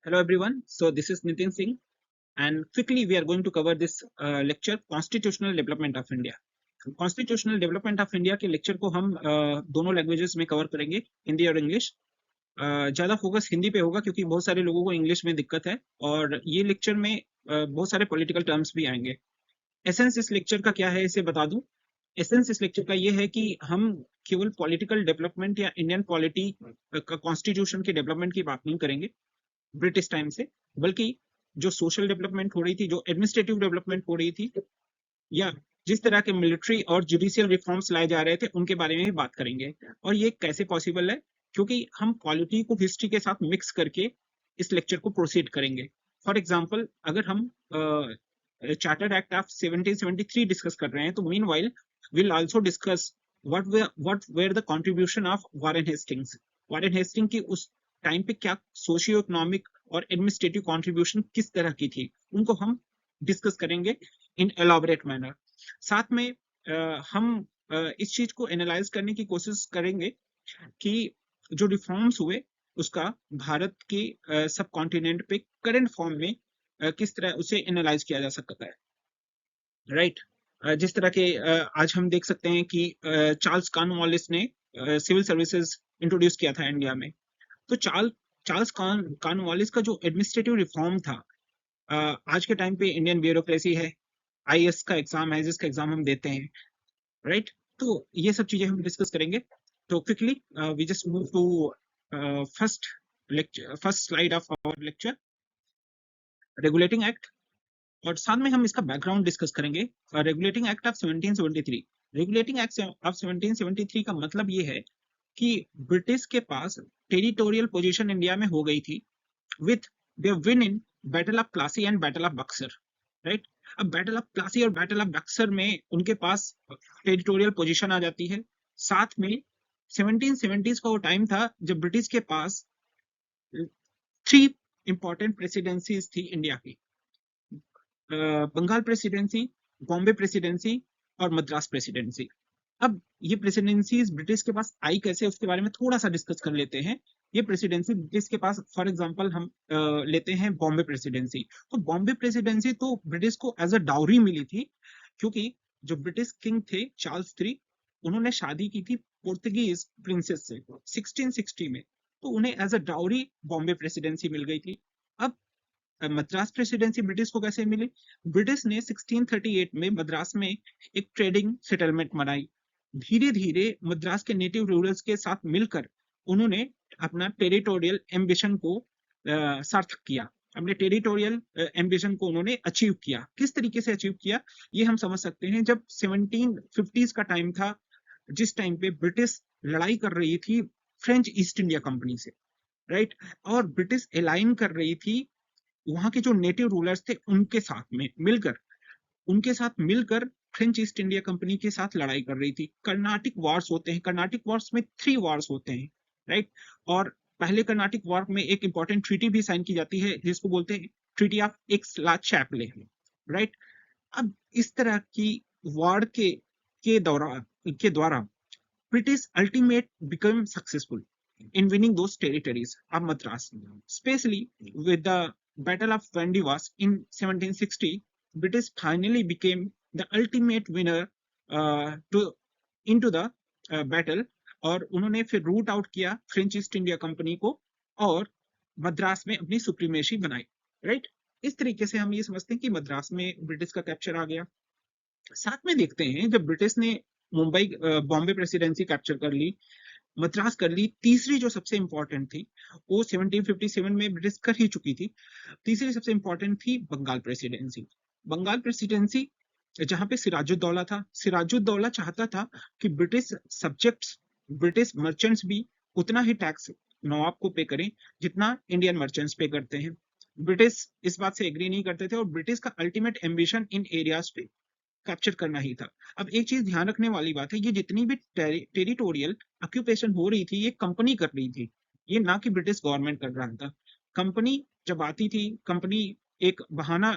Hello everyone. So this is Nitin Singh, and quickly we are going to cover this lecture Constitutional Development of India. Constitutional Development of India के lecture को हम दोनों languages में cover करेंगे, हिंदी और English. ज़्यादा focus Hindi पे होगा क्योंकि बहुत सारे लोगों को इंग्लिश में दिक्कत है, और ये लेक्चर में बहुत सारे पॉलिटिकल टर्म्स भी आएंगे। एसेंस इस लेक्चर का क्या है इसे बता दूं। एसेंस इस लेक्चर का ये है कि हम केवल पॉलिटिकल डेवलपमेंट या इंडियन पॉलिटी का कॉन्स्टिट्यूशन के डेवलपमेंट की बात नहीं करेंगे ब्रिटिश टाइम से, बल्कि जो सोशल डेवलपमेंट हो रही थी, जो एडमिनिस्ट्रेटिव डेवलपमेंट हो रही थी, या जिस तरह के मिलिट्री और जुडिशियल रिफॉर्म्स लाए जा रहे थे उनके बारे में भी बात करेंगे। और ये कैसे पॉसिबल है, क्योंकि हम पॉलिटी को हिस्ट्री के साथ मिक्स करके इस लेक्चर को प्रोसीड करेंगे। फॉर एग्जाम्पल, अगर हम चार्टर्ड एक्ट ऑफ 1773 डिस्कस कर रहे हैं, तो meanwhile will also discuss what were the contribution of Warren Hastings. Warren Hasting की उस टाइम पे क्या सोशियो इकोनॉमिक और एडमिनिस्ट्रेटिव कंट्रीब्यूशन किस तरह की थी, उनको हम डिस्कस करेंगे इन एलॉबरेट मैनर। साथ में हम इस चीज को एनालाइज करने की कोशिश करेंगे कि जो रिफॉर्म्स हुए उसका भारत के सब कॉन्टिनेंट पे करंट फॉर्म में किस तरह उसे एनालाइज किया जा सकता है, राइट। जिस तरह के आज हम देख सकते हैं कि चार्ल्स कॉर्नवालिस ने सिविल सर्विसेज इंट्रोड्यूस किया था इंडिया में। तो चार्ल्स कॉर्नवालिस का जो एडमिनिस्ट्रेटिव रिफॉर्म था, आज के टाइम पे इंडियन ब्यूरोक्रेसी है, आईएएस का एग्जाम है जिसका एग्जाम हम देते हैं, राइट। तो ये सब चीजें हम डिस्कस करेंगे। तो quickly we just move to first slide of our lecture, regulating act. और साथ में हम इसका बैकग्राउंड डिस्कस करेंगे। Regulating act of 1773। Regulating act of 1773 का मतलब ये है कि ब्रिटिश के पास टेरिटोरियल पोजीशन इंडिया में हो गई थी with their win in battle of Plassey and battle of Buxar, right. अब बैटल ऑफ प्लासी और बैटल ऑफ बक्सर में उनके पास टेरिटोरियल पोजीशन आ जाती है। साथ में 1770s का वो टाइम था जब ब्रिटिश के पास 3 इंपॉर्टेंट प्रेसिडेंसीज थी इंडिया की, बंगाल प्रेसिडेंसी, बॉम्बे प्रेसिडेंसी और मद्रास प्रेसिडेंसी। अब ये प्रेसिडेंसीज ब्रिटिश के पास आई कैसे, उसके बारे में थोड़ा सा डिस्कस कर लेते हैं। ये प्रेसिडेंसी ब्रिटिश के पास, फॉर एग्जांपल हम लेते हैं बॉम्बे प्रेसिडेंसी। तो बॉम्बे प्रेसिडेंसी तो ब्रिटिश को एज अ डाउरी मिली थी, क्योंकि जो ब्रिटिश किंग थे चार्ल्स III, उन्होंने शादी की थी पोर्तुगीज प्रिंसेस से 1660 में, तो उन्हें as a dowry Bombay presidency मिल गई थी। अब मद्रास प्रेसिडेंसी ब्रिटिश को कैसे मिली? ब्रिटिश ने 1638 में मद्रास में एक ट्रेडिंग सेटलमेंट बनाई। धीरे धीरे मद्रास के नेटिव रूलर्स के साथ मिलकर उन्होंने अपना टेरिटोरियल एम्बिशन को सार्थक किया, अपने टेरिटोरियल एम्बिशन को उन्होंने अचीव किया। किस तरीके से अचीव किया ये हम समझ सकते हैं। जब 1750s का टाइम था, जिस टाइम पे ब्रिटिश लड़ाई कर रही थी फ्रेंच ईस्ट इंडिया कंपनी से, राइट, और ब्रिटिश अलाइन कर रही थी वहां के जो नेटिव रूलर्स थे उनके साथ मिलकर फ्रेंच ईस्ट इंडिया कंपनी के साथ लड़ाई कर रही थी। कर्नाटिक वॉर्स होते हैं, कर्नाटिक वॉर्स में 3 वॉर्स होते हैं, राइट। और पहले कर्नाटिक वॉर में एक इंपॉर्टेंट ट्रीटी भी साइन की जाती है जिसको बोलते हैं ट्रीटी ऑफ एक्स-ला-चैपले, राइट। अब इस तरह की वॉर के द्वारा British ultimate become successful in winning those territories of Madras, especially with the Battle of Vandivas in 1760. British finally became the ultimate winner into the battle, और उन्होंने फिर रूट आउट किया फ्रेंच ईस्ट इंडिया कंपनी को और मद्रास में अपनी supremacy बनाई, right. इस तरीके से हम ये समझते हैं कि मद्रास में ब्रिटिश का कैप्चर आ गया। साथ में देखते हैं जब ब्रिटिश ने बॉम्बे प्रेसिडेंसी कैप्चर कर ली, मद्रास कर ली, तीसरी जो सबसे इंपॉर्टेंट थी वो 1757 में ब्रिटिश कर ही चुकी थी। तीसरी सबसे इंपॉर्टेंट थी बंगाल प्रेसिडेंसी। बंगाल प्रेसिडेंसी जहां पे सिराजुद्दौला था। सिराजुद्दौला चाहता था कि ब्रिटिश सब्जेक्ट्स, ब्रिटिश मर्चेंट्स भी उतना ही टैक्स नवाब को पे करें जितना इंडियन मर्चेंट्स पे करते हैं। ब्रिटिश इस बात से एग्री नहीं करते थे, और ब्रिटिश का अल्टीमेट एम्बिशन इन एरियाज पे कैप्चर करना ही था। अब एक चीज ध्यान रखने वाली बात है, ये जितनी भी टेरिटोरियल ऑक्यूपेशन हो रही थी ये कंपनी कर रही थी, ये ना कि ब्रिटिश गवर्नमेंट कर रहा था। कंपनी जब आती थी, कंपनी एक बहाना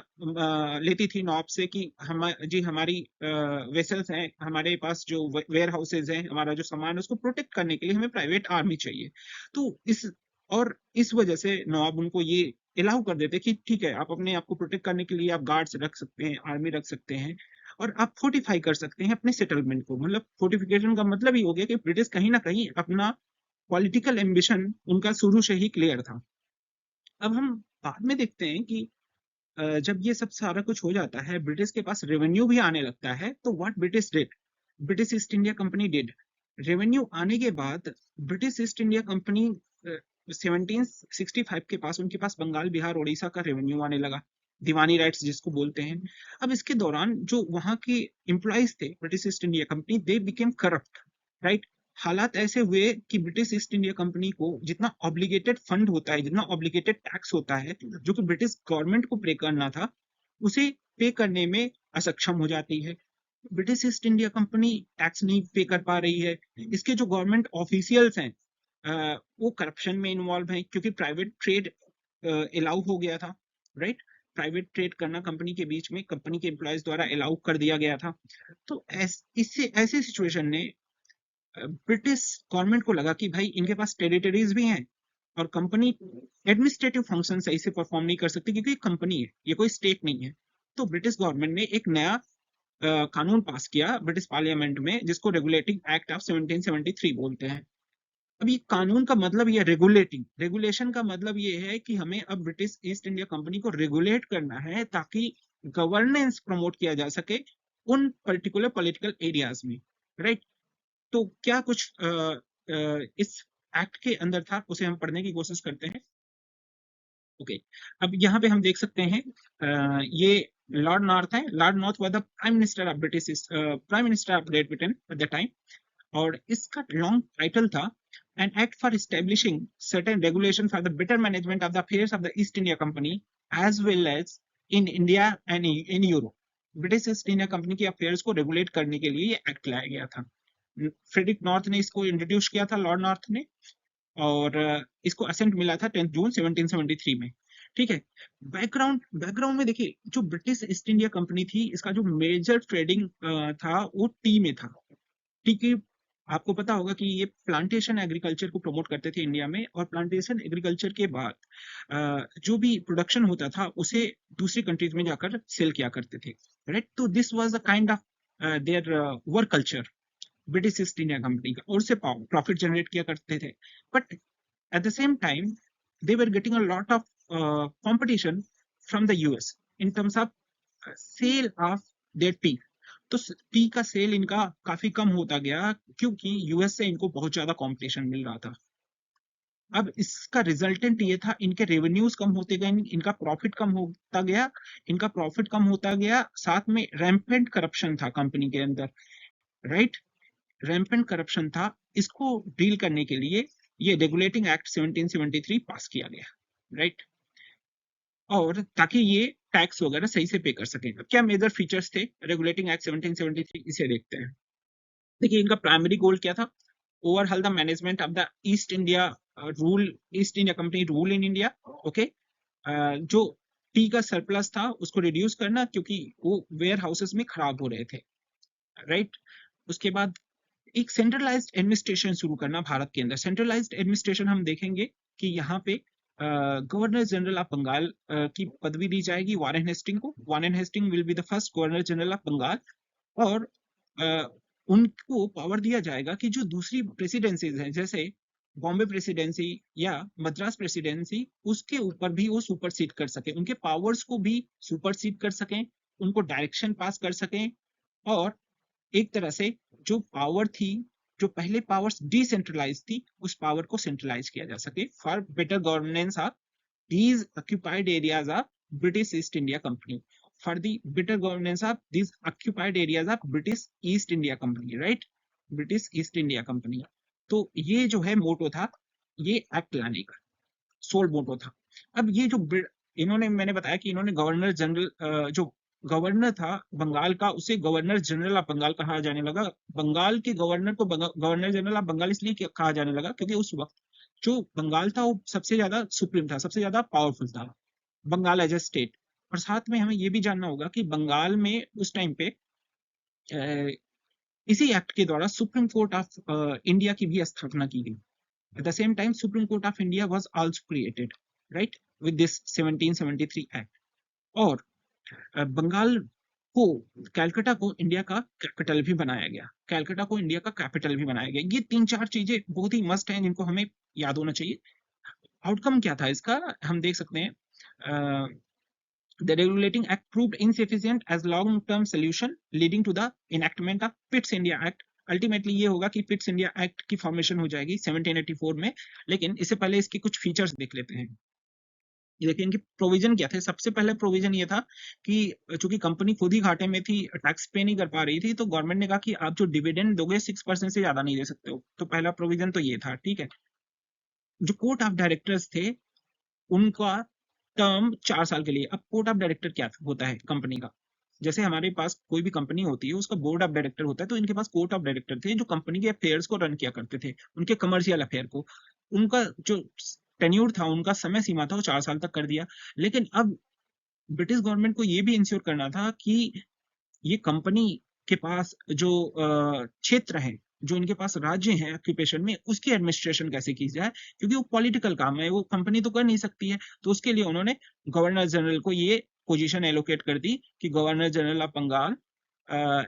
लेती थी नॉब से कि हमारी वेसल्स हैं, हमारे पास जो वेयर हाउसेज हैं, हमारा जो सामान है उसको प्रोटेक्ट करने के लिए हमें प्राइवेट आर्मी चाहिए। तो इस और इस वजह से नवाब उनको ये अलाउ कर देते कि ठीक है, आप अपने आप को प्रोटेक्ट करने के लिए आप गार्ड्स रख सकते हैं, आर्मी रख सकते हैं, और आप फोर्टिफाई कर सकते हैं अपने सेटलमेंट को। मतलब फोर्टिफिकेशन का मतलब ही हो गया कि ब्रिटिश कहीं ना कहीं अपना पॉलिटिकल एम्बिशन उनका शुरू से ही क्लियर था। अब हम बाद में देखते हैं कि जब ये सब सारा कुछ हो जाता है, ब्रिटिश के पास रेवेन्यू भी आने लगता है, तो what British did, British East India company did, revenue आने के बाद ब्रिटिश ईस्ट इंडिया कंपनी 1765 के पास उनके पास बंगाल, बिहार, उड़ीसा का रेवेन्यू आने लगा, दीवानी राइट्स जिसको बोलते हैं। अब इसके दौरान जो वहां के एम्प्लॉइज थे British East India company, they became corrupt, right. हालात ऐसे हुए कि ब्रिटिश ईस्ट इंडिया कंपनी को जितना ऑब्लिगेटेड फंड होता है, जितना ऑब्लिगेटेड टैक्स होता है, जो कि ब्रिटिश गवर्नमेंट को पे करना था, उसे पे करने में असक्षम हो जाती है। British East India company tax नहीं पे कर पा रही है। इसके जो गवर्नमेंट ऑफिशियल्स हैं वो करप्शन में इन्वॉल्व हैं, क्योंकि प्राइवेट ट्रेड अलाउ हो गया था, राइट। प्राइवेट ट्रेड करना कंपनी के बीच में कंपनी के एम्प्लॉयज द्वारा अलाउ कर दिया गया था। तो इससे ऐसे सिचुएशन ने ब्रिटिश गवर्नमेंट को लगा कि भाई इनके पास टेरिटरीज भी हैं और कंपनी एडमिनिस्ट्रेटिव फंक्शन सही से परफॉर्म नहीं कर सकती, क्योंकि कंपनी है, ये कोई स्टेट नहीं है। तो ब्रिटिश गवर्नमेंट ने एक नया कानून पास किया ब्रिटिश पार्लियामेंट में, जिसको रेगुलेटिंग एक्ट ऑफ 1773 बोलते हैं। अब ये कानून का मतलब ये रेगुलेटिंग, रेगुलेशन का मतलब ये है कि हमें अब ब्रिटिश ईस्ट इंडिया कंपनी को रेगुलेट करना है, ताकि गवर्नेंस प्रमोट किया जा सके उन पर्टिकुलर पॉलिटिकल एरियाज में, राइट। तो क्या कुछ इस एक्ट के अंदर था, उसे हम पढ़ने की कोशिश करते हैं। ओके, अब यहाँ पे हम देख सकते हैं ये लॉर्ड नॉर्थ है। Lord North was the prime minister of British, prime minister of Great Britain at the time, और इसका लॉन्ग टाइटल था an act for establishing certain regulation for the better management of the affairs of the East India Company as well as in India and in Europe. British East India Company के affairs को regulate करने के लिए ये act लाया गया था। Frederick north ने इसको इंट्रोड्यूस किया था, लॉर्ड नॉर्थ ने, और इसको असेंट मिला था 10 जून 1773 में। ठीक है, बैकग्राउंड बैकग्राउंड में देखिए, जो ब्रिटिश ईस्ट इंडिया कंपनी थी, इसका जो मेजर ट्रेडिंग था वो टी में था। टी की आपको पता होगा कि ये प्लांटेशन एग्रीकल्चर को प्रमोट करते थे इंडिया में, और प्लांटेशन एग्रीकल्चर के बाद जो भी प्रोडक्शन होता था उसे दूसरी कंट्रीज में जाकर सेल किया करते थे, राइट। तो this was the kind of their work culture British East India company का, और उससे प्रॉफिट जनरेट किया करते थे। But at the same time they were getting a lot of competition from the US in terms of sale of their tea. तो T का cell इनका काफी कम होता गया, क्योंकि यूएस से इनको बहुत ज्यादा कंपटीशन मिल रहा था। अब इसका रिजल्टेंट ये था, इनके रेवेन्यूज कम होते गए, इनका प्रॉफिट कम होता गया, इनका प्रॉफिट कम होता गया, साथ में रैम्पेंट करप्शन था कंपनी के अंदर, राइट। रैम्पेंट करप्शन था। इसको डील करने के लिए ये रेगुलेटिंग एक्ट 1773 पास किया गया, राइट। और ताकि ये टैक्स वगैरह सही से पे कर सके। क्या मेजर फीचर्स थे रेगुलेटिंग एक्ट 1773, इसे देखते हैं। देखिए, इनका प्राइमरी गोल क्या था, overhaul the management of the East India rule, east India company rule in India. Okay, जो टी का सरप्लस था उसको रिड्यूस करना, क्योंकि वो वेयर हाउसेस में खराब हो रहे थे, राइट। उसके बाद एक सेंट्रलाइज्ड एडमिनिस्ट्रेशन शुरू करना भारत के अंदर। सेंट्रलाइज्ड एडमिनिस्ट्रेशन हम देखेंगे कि यहाँ पे गवर्नर जनरल ऑफ बंगाल की पदवी दी जाएगी वारेन हेस्टिंग को। Warren Hasting will be the first governor general of Bengal, और उनको पावर दिया जाएगा कि जो दूसरी प्रेसिडेंसीज हैं, जैसे बॉम्बे प्रेसिडेंसी या मद्रास प्रेसिडेंसी, उसके ऊपर भी वो सुपरसीड कर सके, उनके पावर्स को भी सुपरसीड कर सकें, उनको डायरेक्शन पास कर सकें, और एक तरह से जो पावर थी, जो पहले पावर्स डिसेंट्रलाइज थी, उस पावर को सेंट्रलाइज किया जा सके for better governance of these occupied areas of British East India Company, for the better governance of these occupied areas of British East India Company, right? British East India Company। तो ये जो है मोटो था, ये act लाने का soul मोटो था। अब ये जो इन्होंने, मैंने बताया कि इन्होंने गवर्नर जनरल, जो गवर्नर था बंगाल का, उसे गवर्नर जनरल ऑफ बंगाल कहा जाने लगा। बंगाल के गवर्नर को गवर्नर जनरल ऑफ बंगाल इसलिए कहा जाने लगा क्योंकि उस वक्त जो बंगाल था वो सबसे ज्यादा सुप्रीम था, सबसे ज्यादा पावरफुल था, बंगाल एज ए स्टेट। और साथ में हमें ये भी जानना होगा कि बंगाल में उस टाइम पे इसी एक्ट के द्वारा सुप्रीम कोर्ट ऑफ इंडिया की भी स्थापना की गई। At the same time, Supreme Court of India was also created, right, with this 1773 Act. और बंगाल को, कैलकाटा को इंडिया का कैपिटल भी बनाया गया, कैलकाटा को इंडिया का कैपिटल भी बनाया गया। ये 3-4 चीजें बहुत ही मस्ट हैं जिनको हमें याद होना चाहिए। आउटकम क्या था इसका, हम देख सकते हैं। The Regulating Act proved insufficient as long-term solution, leading to the enactment of Pitt's India Act. Ultimately ये होगा कि पिट्स इंडिया एक्ट की फॉर्मेशन हो जाएगी 1784 में, लेकिन इससे पहले इसके कुछ फीचर्स देख लेते हैं। ये देखिए इनके प्रोविजन क्या थे। सबसे पहले प्रोविजन ये था कि चूंकि कंपनी खुद ही घाटे में थी, टैक्स पे नहीं कर पा रही थी, तो गवर्नमेंट ने कहा कि आप जो डिविडेंड दोगे 6% से ज्यादा नहीं दे सकते हो। तो पहला प्रोविजन तो ये था, ठीक है। जो कोर्ट ऑफ डायरेक्टर्स थे उनका टर्म 4 साल के लिए। अब कोर्ट ऑफ डायरेक्टर क्या होता है कंपनी का, जैसे हमारे पास कोई भी कंपनी होती है उसका बोर्ड ऑफ डायरेक्टर होता है, तो इनके पास कोर्ट ऑफ डायरेक्टर थे जो कंपनी के अफेयर्स को रन किया करते थे, उनके कमर्शियल अफेयर को। उनका जो टेन्यूर था, उनका समय सीमा था, वो 4 साल तक कर दिया। लेकिन अब ब्रिटिश गवर्नमेंट को ये भी इंश्योर करना था कि ये कंपनी के पास जो क्षेत्र है, जो इनके पास राज्य हैं ऑक्यूपेशन में, उसकी एडमिनिस्ट्रेशन कैसे की जाए, क्योंकि वो पॉलिटिकल काम है, वो कंपनी तो कर नहीं सकती है। तो उसके लिए उन्होंने गवर्नर जनरल को ये पोजीशन एलोकेट कर दी कि गवर्नर जनरल ऑफ बंगाल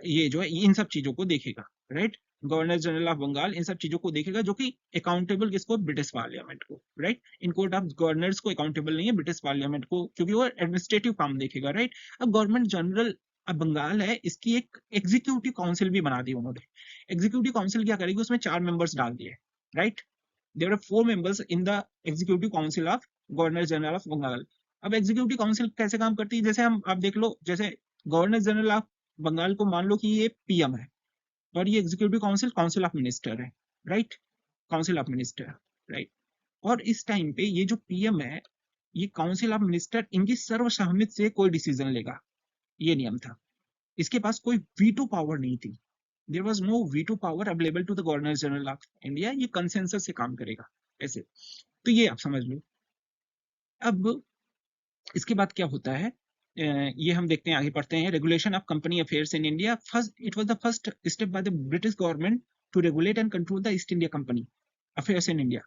ये जो है इन सब चीजों को देखेगा, right. Governor general of Bengal इन सब चीजों को देखेगा, जो कि अकाउंटेबल किसको, ब्रिटिश पार्लियामेंट को, राइट। इन कोर्ट ऑफ गवर्नर्स को अकाउंटेबल नहीं है, ब्रिटिश पार्लियामेंट को, क्योंकि वो एडमिनिस्ट्रेटिव काम देखेगा, राइट। अब गवर्नमेंट जनरल अब बंगाल है, इसकी एक एग्जीक्यूटिव काउंसिल भी बना दी उन्होंने। एग्जीक्यूटिव काउंसिल क्या करेगी, उसमें 4 मेंबर्स डाल दिए, right. There are 4 members in the executive council of governor general of Bengal. अब एग्जीक्यूटिव काउंसिल कैसे काम करती है, जैसे हम आप देख लो, जैसे गवर्नर जनरल ऑफ बंगाल को मान लो कि ये पीएम है, और ये executive council council of minister है, right, council of minister, right. और इस टाइम पे ये जो पीएम है, ये काउंसिल ऑफ मिनिस्टर इनकी सर्वसम्मति से कोई डिसीजन लेगा, ये नियम था। इसके पास कोई वीटो पावर नहीं थी, there was no veto power available to the governor general of India. ये कंसेंसस से काम करेगा ऐसे, तो ये आप समझ लो। अब इसके बाद क्या होता है, ये हम देखते हैं, आगे पढ़ते हैं। Regulation of company affairs in India, first it was the first step by the British government to regulate and control the East India Company affairs in India.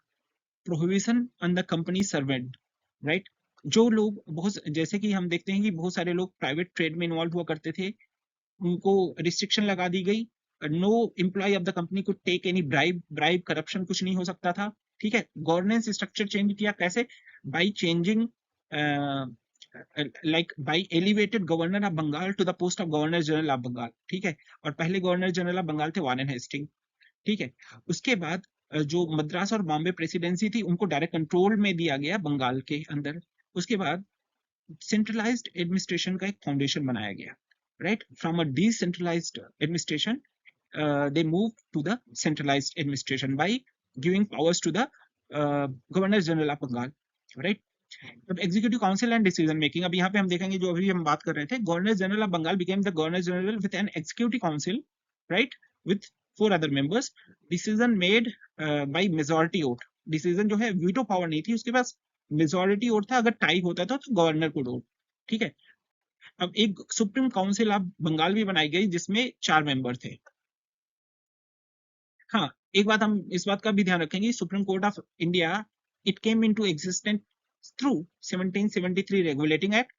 Prohibition on the company servant, right. जो लोग बहुत, जैसे कि हम देखते हैं कि बहुत सारे लोग प्राइवेट ट्रेड में इन्वॉल्व हुआ करते थे, उनको रिस्ट्रिक्शन लगा दी गई। No employ of the company को टेक एनी ब्राइब करप्शन कुछ नहीं हो सकता था, ठीक है। गवर्नेंस स्ट्रक्चर चेंज किया, कैसे, by changing like by elevated governor of Bengal to the post of governor general of Bengal, ठीक है। और पहले गवर्नर जनरल ऑफ बंगाल थे वारेन हेस्टिंग, ठीक है। उसके बाद जो मद्रास और बॉम्बे प्रेसिडेंसी थी, उनको डायरेक्ट कंट्रोल में दिया गया बंगाल के अंदर। उसके बाद सेंट्रलाइज्ड एडमिनिस्ट्रेशन का एक फाउंडेशन बनाया गया, right, from a decentralized administration they moved to the centralized administration by giving powers to the governor general of Bengal, right। अब executive council and decision making, अब यहाँ पे हम देखेंगे, जो अभी हम बात कर रहे थे, governor general of Bengal became the governor general with an executive council, right, with 4 other members. Decision made by majority vote, decision जो है वीटो पावर नहीं थी उसके पास, मेजॉरिटी वोट था, अगर टाई होता था तो गवर्नर को वोट, ठीक है। अब एक सुप्रीम काउंसिल ऑफ बंगाल भी बनाई गई जिसमें 4 मेंबर थे। हाँ, एक बात हम इस बात का भी ध्यान रखेंगे, supreme court of India it came into existence through 1773 regulating act.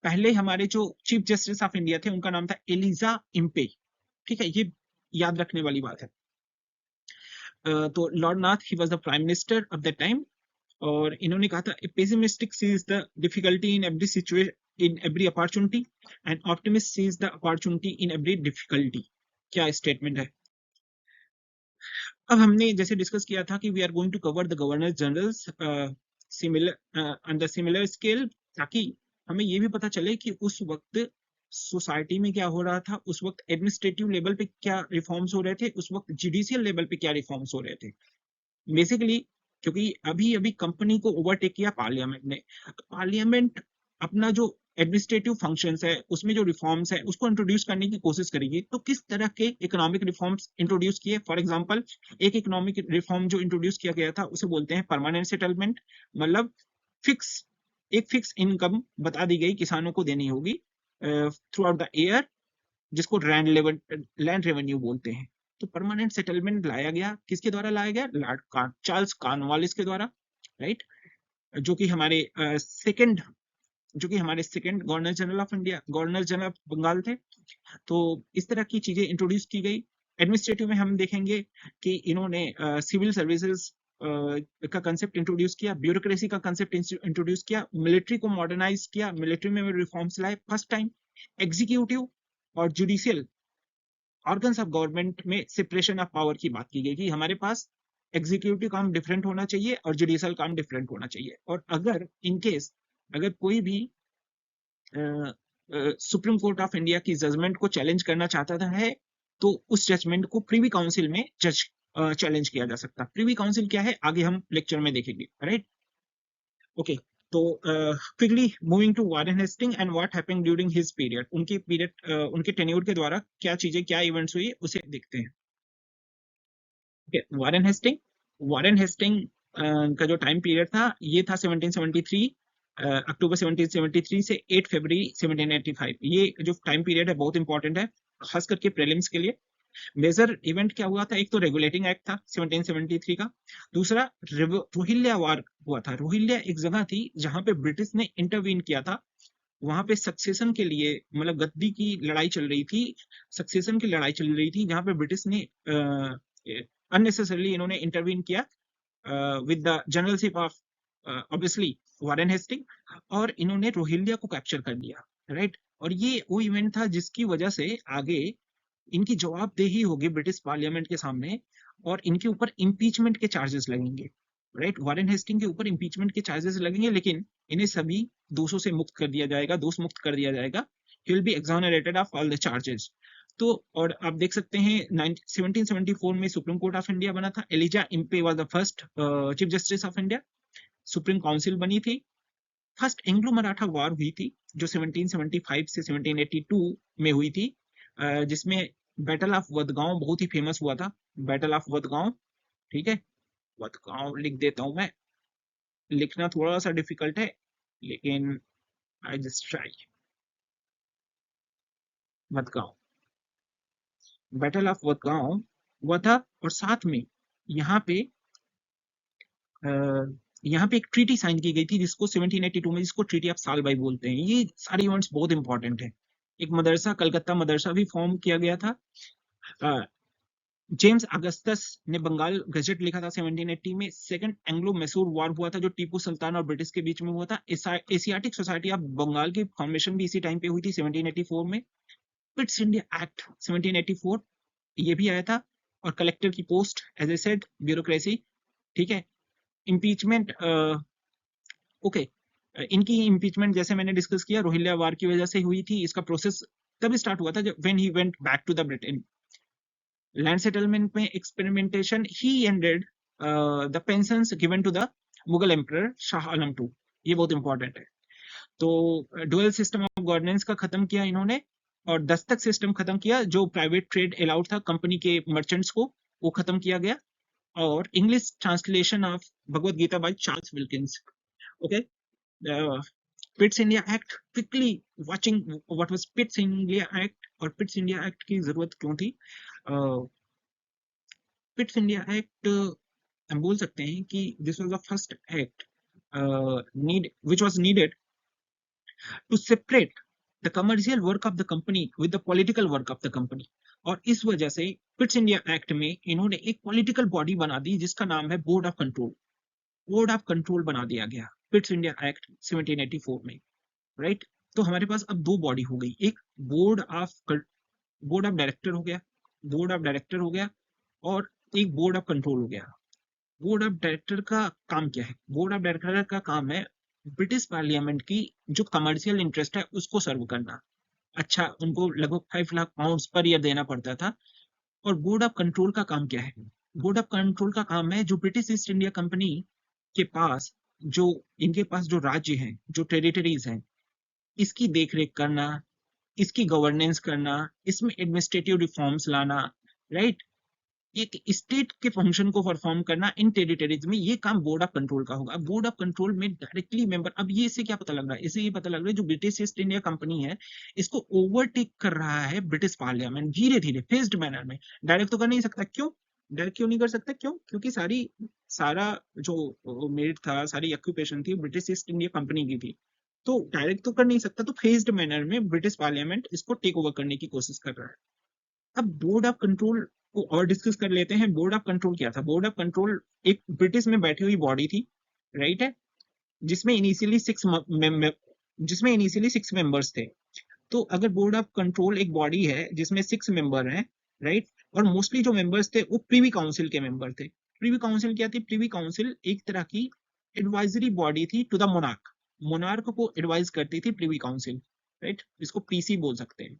पहले हमारे जो चीफ जस्टिस ऑफ इंडिया थे उनका नाम था एलिजा इम्पे, ठीक है, ये याद रखने वाली बात है। तो Lord North he was the prime minister of that time, और इन्होंने कहा था pessimistic sees the difficulty in every situation in every opportunity and optimist sees the opportunity in every difficulty. क्या स्टेटमेंट है। अब हमने जैसे डिस्कस किया था कि we are going to cover the governor generals similar on the similar scale, ताकि हमें ये भी पता चले कि उस वक्त सोसाइटी में क्या हो रहा था, उस वक्त एडमिनिस्ट्रेटिव लेवल पे क्या रिफॉर्म्स हो रहे थे, उस वक्त जुडिशियल लेवल पे क्या रिफॉर्म्स हो रहे थे। बेसिकली क्योंकि अभी अभी कंपनी को ओवरटेक किया पार्लियामेंट ने, पार्लियामेंट अपना जो एडमिनिस्ट्रेटिव फंक्शंस है उसमें जो रिफॉर्म्स है उसको इंट्रोड्यूस करने की कोशिश करेगी। तो किस तरह के इकोनॉमिक रिफॉर्म्स इंट्रोड्यूस किए, फॉर एग्जांपल एक इकोनॉमिक रिफॉर्म जो इंट्रोड्यूस किया गया था उसे बोलते हैं परमानेंट सेटलमेंट, मतलब एक फिक्स इनकम बता दी गई किसानों को देनी होगी थ्रू आउट द ईयर, जिसको लैंड रेवेन्यू बोलते हैं, तो परमानेंट सेटलमेंट लाया गया, किसके द्वारा लाया गया? चार्ल्स कॉर्नवालिस के द्वारा, राइट, जो कि हमारे second governor general of India, governor general of Bengal थे। तो इस तरह की चीजें इंट्रोड्यूस की गई। एडमिनिस्ट्रेटिव में हम देखेंगे कि इन्होंने सिविल सर्विसेज का कंसेप्ट इंट्रोड्यूस किया, ब्यूरोक्रेसी का कंसेप्ट इंट्रोड्यूस किया, मिलिट्री को मॉडर्नाइज किया, मिलिट्री में रिफॉर्म्स लाए फर्स्ट टाइम। एग्जीक्यूटिव और जुडिशियल ऑर्गन्स ऑफ गवर्नमेंट में सेपरेशन ऑफ पावर की बात की गई कि हमारे पास एग्जीक्यूटिव काम डिफरेंट होना चाहिए और जुडिशियल काम डिफरेंट होना चाहिए। और अगर इन केस अगर कोई भी सुप्रीम कोर्ट ऑफ इंडिया की जजमेंट को चैलेंज करना चाहता था है, तो उस जजमेंट को प्रीवी काउंसिल में चैलेंज किया जा सकता। प्रीवी काउंसिल क्या है आगे हम लेक्चर में देखेंगे, राइट। ओके, तो quickly moving to Warren Hasting and what happened during his period, उनके टेन्योर के द्वारा क्या चीजें, क्या इवेंट्स हुई उसे देखते हैं। वारेन हेस्टिंग का जो टाइम पीरियड था ये था 1773, अक्टूबर 1773 से 8 फरवरी 1785। ये जो टाइम पीरियड है बहुत इंपॉर्टेंट है, खास करके प्रीलिम्स के लिए। मेजर इवेंट क्या हुआ था? एक तो रेगुलेटिंग एक्ट था 1773 का, दूसरा रोहिल्ला वार हुआ था। रोहिल्ला एक जगह थी जहां पे ब्रिटिश ने इंटरवीन किया था, वहां पे सक्सेशन के लिए, मतलब गद्दी की लड़ाई चल रही थी, सक्सेशन की लड़ाई चल रही थी, जहां पे ब्रिटिश ने अननेसेसरली इन्होंने इंटरवीन किया with the generalship of obviously Warren Hasting, और इन्होंने रोहिल्ला को कैप्चर कर लिया, राइट। और ये वो इवेंट था जिसकी वजह से आगे इनकी जवाबदेही होगी ब्रिटिश पार्लियामेंट के सामने, और इनके ऊपर इम्पीचमेंट के चार्जेस लगेंगे, राइट। वारेन हेस्टिंग के ऊपर इम्पीचमेंट के चार्जेस लगेंगे, लेकिन इन्हें सभी दोषों से मुक्त कर दिया जाएगा, दोष मुक्त कर दिया जाएगा। He will be exonerated of all the charges. तो और आप देख सकते हैं 1774 में सुप्रीम कोर्ट ऑफ इंडिया बना था। Elijah Impey was the first chief justice of India. Supreme council बनी थी। फर्स्ट एंग्लो मराठा वॉर हुई थी जो 1775 से 1782 में हुई थी, जिसमें बैटल ऑफ वडगांव बहुत ही फेमस हुआ था। बैटल ऑफ वडगांव, ठीक है, वडगांव लिख देता हूं मैं, लिखना थोड़ा सा डिफिकल्ट है लेकिन I just try. Wadgaon, battle of Wadgaon हुआ था, और साथ में यहाँ पे एक ट्रीटी साइन की गई थी जिसको 1782 में, जिसको ट्रीटी ऑफ सालबाई बोलते हैं। ये सारे इवेंट्स बहुत इंपॉर्टेंट है। एक मदरसा, कलकत्ता मदरसा भी फॉर्म किया गया था। जेम्स अगस्टस ने बंगाल गजट लिखा था 1780 में। सेकंड एंग्लो मैसूर वॉर हुआ था जो टीपू सुल्तान और ब्रिटिश के बीच में हुआ था। एशियाटिक सोसाइटी ऑफ बंगाल की फॉर्मेशन भी इसी टाइम पे हुई थी 1784 में। पिट्स इंडिया एक्ट 1784 ये भी आया था। और कलेक्टर की post, as I said, bureaucracy, ठीक है। इम्पीचमेंट, ओके, इनकी इम्पीचमेंट जैसे मैंने डिस्कस किया रोहिल्ला वार की वजह से हुई थी। इसका प्रोसेस तब स्टार्ट हुआ था जब when he went back to the Britain. Land settlement में experimentation, he ended the pensions given to the Mughal emperor Shah Alam II। ये बहुत इंपॉर्टेंट है। तो डुअल सिस्टम ऑफ गवर्नेंस का खत्म किया इन्होंने, और दस्तक सिस्टम खत्म किया जो प्राइवेट ट्रेड अलाउड था कंपनी के मर्चेंट्स को, वो खत्म किया गया। और English translation of Bhagavad Gita by Charles Wilkins. Okay, Pitt's India act, quickly watching what was Pitt's India act, और पिट्स इंडिया एक्ट की जरूरत क्यों थी। पिट्स इंडिया एक्ट हम बोल सकते हैं कि this was the first act which was needed to separate the commercial work of the company with the political work of the company। और इस वजह से पिट्स इंडिया एक्ट में इन्होंने एक पॉलिटिकल बॉडी बना दी जिसका नाम है board of control. Board of control बना दिया गया पिट्स इंडिया एक्ट 1784 में, राइट। तो हमारे पास अब दो बॉडी हो गई, एक बोर्ड ऑफ डायरेक्टर हो गया, बोर्ड ऑफ डायरेक्टर हो गया, और एक बोर्ड ऑफ कंट्रोल हो गया। बोर्ड ऑफ डायरेक्टर का काम क्या है? बोर्ड ऑफ डायरेक्टर का काम है ब्रिटिश पार्लियामेंट की जो कमर्शियल इंटरेस्ट है उसको सर्व करना। अच्छा, उनको लगभग 5 लाख पाउंड्स पर ईयर देना पड़ता था। और बोर्ड ऑफ कंट्रोल का काम क्या है? बोर्ड ऑफ कंट्रोल का काम है जो ब्रिटिश ईस्ट इंडिया कंपनी के पास, जो इनके पास जो राज्य हैं, जो टेरिटरीज हैं, इसकी देखरेख करना, इसकी गवर्नेंस करना, इसमें एडमिनिस्ट्रेटिव रिफॉर्म्स लाना, राइट। एक स्टेट के फंक्शन को परफॉर्म करना इन टेरिटरीज में, ये काम बोर्ड ऑफ कंट्रोल का होगा। बोर्ड ऑफ कंट्रोल में डायरेक्टली मेंबर, अब ये इससे क्या पता लग रहा है, इससे ये पता लग रहा है जो ब्रिटिश ईस्ट इंडिया कंपनी है इसको ओवरटेक कर रहा है ब्रिटिश पार्लियामेंट धीरे धीरे फेज्ड मैनर में। डायरेक्ट तो कर नहीं सकता, क्यों डायरेक्ट क्यों नहीं कर सकता, क्यों, क्योंकि सारा जो मेरिट था, सारी ऑक्यूपेशन थी ब्रिटिश ईस्ट इंडिया कंपनी की थी, तो डायरेक्ट तो कर नहीं सकता, तो फेज्ड मैनर में ब्रिटिश पार्लियामेंट इसको टेक ओवर करने की कोशिश कर रहा है। अब बोर्ड ऑफ कंट्रोल को और डिस्कस कर लेते हैं। बोर्ड ऑफ कंट्रोल क्या था? बोर्ड ऑफ कंट्रोल एक ब्रिटिश में बैठी हुई बॉडी थी, राइट है, जिसमें इनिशियली सिक्स मेंबर्स थे। तो अगर बोर्ड ऑफ कंट्रोल एक बॉडी है जिसमें 6 मेंबर हैं, राइट, और मोस्टली जो मेंबर्स थे वो प्रीवी काउंसिल के मेंबर थे। प्रीवी काउंसिल क्या थी? प्रीवी काउंसिल एक तरह की एडवाइजरी बॉडी थी टू द मोनार्क। मोनार्क को एडवाइज करती थी प्रीवी काउंसिल, राइट, इसको पीसी बोल सकते हैं।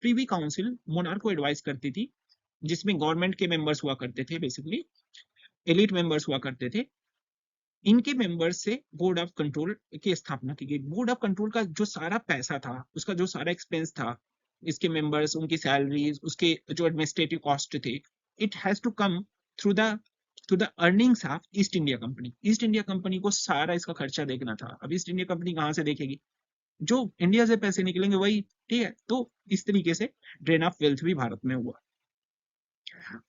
प्रीवी काउंसिल मोनार्क को एडवाइस करती थी, जिसमें गवर्नमेंट के मेंबर्स हुआ करते थे, बेसिकली एलिट मेंबर्स हुआ करते थे। इनके मेंबर्स से बोर्ड ऑफ कंट्रोल की स्थापना की गई। बोर्ड ऑफ कंट्रोल का जो सारा पैसा था, उसका जो सारा एक्सपेंस था, इसके मेंबर्स, उनकी सैलरीज, उसके जो एडमिनिस्ट्रेटिव कॉस्ट थे, it has to come through the earnings of East India Company. East India company को सारा इसका खर्चा देखना था। अब ईस्ट इंडिया कंपनी कहाँ से देखेगी? जो इंडिया से पैसे निकलेंगे वही, ठीक है। तो इस तरीके से ड्रेन ऑफ वेल्थ भी भारत में हुआ।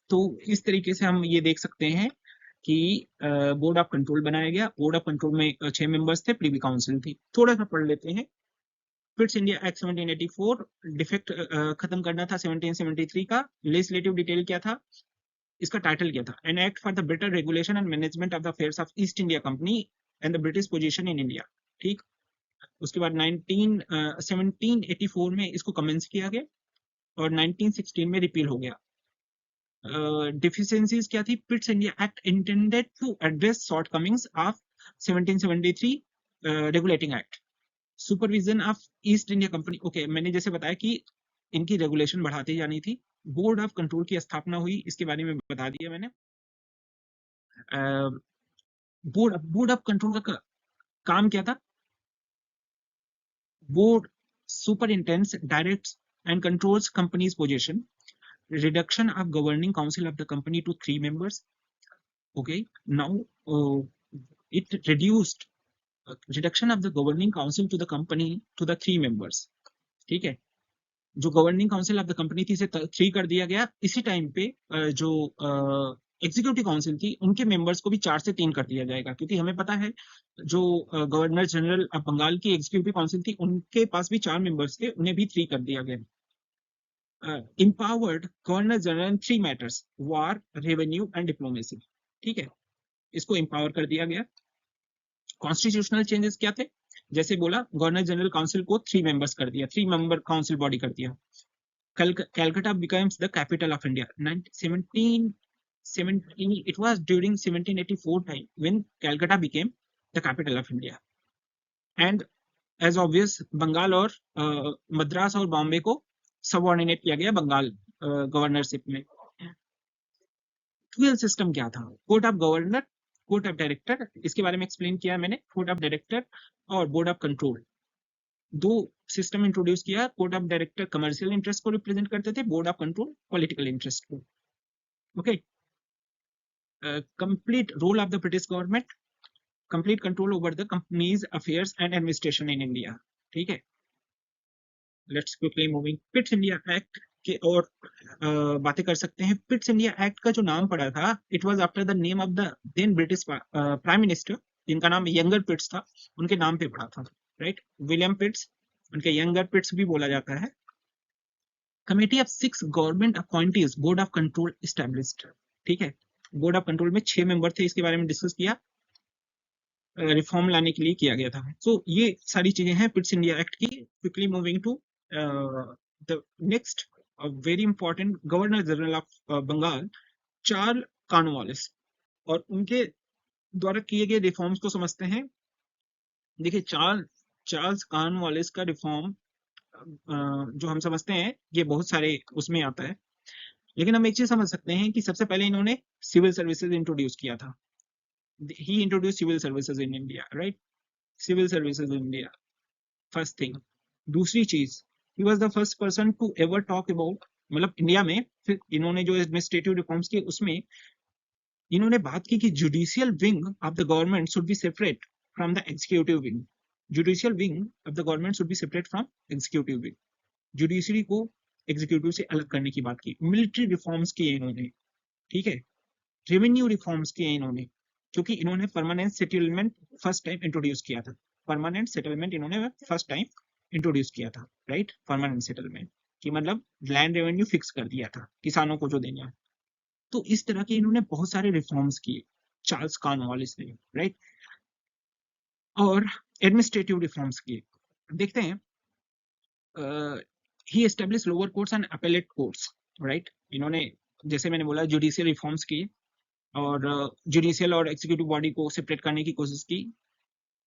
तो इस तरीके से हम ये देख सकते हैं कि बोर्ड ऑफ कंट्रोल बनाया गया। बोर्ड ऑफ कंट्रोल में 6 मेंबर्स थे, प्रीवी काउंसिल थी। थोड़ा सा पढ़ लेते हैं। फिट्स इंडिया एक्ट 1784, डिफेक्ट खत्म करना था 1773 का। लेजिस्लेटिव डिटेल क्या था? इसका टाइटल क्या था? An act for the better regulation and management of the affairs of East India company and the British position in India. ठीक। उसके बाद 1784 में इसको कमेंस किया गया और 1916 में रिपील हो गया। डिफिशियंसीज क्या थी? Pitt's India act intended to address shortcomings of 1773 regulating act. Supervision of East India Company. Okay, मैंने जैसे बताया कि इनकी रेगुलेशन बढ़ाती जानी थी। बोर्ड ऑफ कंट्रोल की स्थापना हुई, इसके बारे में बता दिया मैंने। बोर्ड ऑफ कंट्रोल का काम क्या था? Board superintends, directs and controls company's position. Reduction of governing council of the company to 3 members. Okay, now it reduced reduction of the governing council to the company to the 3 members. ठीक है, जो governing council of the company थी इसे 3 कर दिया गया। इसी time पे जो एग्जीक्यूटिव काउंसिल थी उनके मेंबर्स को भी 4 से 3 कर दिया जाएगा, क्योंकि हमें पता है जो गवर्नर जनरल ऑफ बंगाल की एग्जीक्यूटिव काउंसिल थी उनके पास भी 4 मेंबर्स थे, उन्हें भी 3 कर दिया गया। empowered governor general in 3 matters, war, revenue and diplomacy. ठीक है, इसको एम्पावर कर दिया गया। कॉन्स्टिट्यूशनल चेंजेस क्या थे? जैसे बोला, गवर्नर जनरल काउंसिल को 3 मेंबर्स कर दिया, 3 मेंबर काउंसिल बॉडी कर दिया। Calcutta becomes the capital of India. 1717, it was during 1784 time when Calcutta became the capital of India. And as obvious, Bengal और मद्रास और बॉम्बे को सबऑर्डिनेट किया गया बंगाल गवर्नरशिप में। ट्वेल सिस्टम क्या था? Court of governor, court of director, इसके बारे में एक्सप्लेन किया मैंने। कोर्ट ऑफ डायरेक्टर और board of control, 2 system introduce किया। Court of director commercial interest को रिप्रेजेंट करते थे, board of control political interest को। Okay, complete role of the British government, complete control over the company's affairs and administration in India. ठीक है, let's quickly moving. पिट्स India act के और बातें कर सकते हैं। पिट्स इंडिया एक्ट का जो नाम पड़ा था, it was after the name of the then British prime minister, जिनका नाम यंगर पिट्स था, उनके नाम पे पड़ा था, राइट, विलियम पिट्स, उनके यंगर पिट्स भी बोला जाता है। Committee of 6 government appointees board of control established. ठीक है, बोर्ड ऑफ कंट्रोल में 6 मेंबर थे, इसके बारे में डिस्कस किया, रिफॉर्म लाने के लिए किया गया था। सो ये सारी चीजें हैं पिट्स इंडिया एक्ट की। Quickly moving to the next very important, governor general of Bengal Charles Cornwallis, और उनके द्वारा किए गए रिफॉर्म्स को समझते हैं। देखिए, चार्ल्स कॉर्नवालिस का रिफॉर्म जो हम समझते हैं ये बहुत सारे उसमें आता है, लेकिन हम एक चीज समझ सकते हैं कि सबसे पहले इन्होंने सिविल सर्विसेज इंट्रोड्यूस किया था। he introduced civil services in India, right? Civil services in India, first thing. दूसरी चीज, he was the first person to ever talk about मतलब इंडिया में फिर इन्होंने जो एडमिनिस्ट्रेटिव रिफॉर्म्स किए उसमें इन्होंने बात की कि judicial wing of the government should be separate from the executive wing. Judicial wing of the government should be separate from executive wing. Judiciary को एग्जीक्यूटिव से अलग करने की बात की। मिलिट्री रिफॉर्म्स किए इन्होंने, ठीक है। रेवेन्यू रिफॉर्म्स किए इन्होंने, क्योंकि इन्होंने permanent settlement first time introduce किया था। परमानेंट सेटलमेंट इन्होंने फर्स्ट टाइम इंट्रोड्यूस किया था, राइट। परमानेंट सेटलमेंट कि मतलब लैंड रेवेन्यू फिक्स कर दिया था किसानों को जो देना है। तो इस तरह के इन्होंने बहुत सारे रिफॉर्म्स किए चार्ल्स कॉर्नवालिस ने, राइट। और एडमिनिस्ट्रेटिव रिफॉर्म्स किए। देखते हैं, he establish lower courts and appellate courts, right. इन्होंने जैसे मैंने बोला जुडिशियल रिफॉर्म्स किए और जुडिशियल और एग्जीक्यूटिव बॉडी को सेपरेट करने की कोशिश की।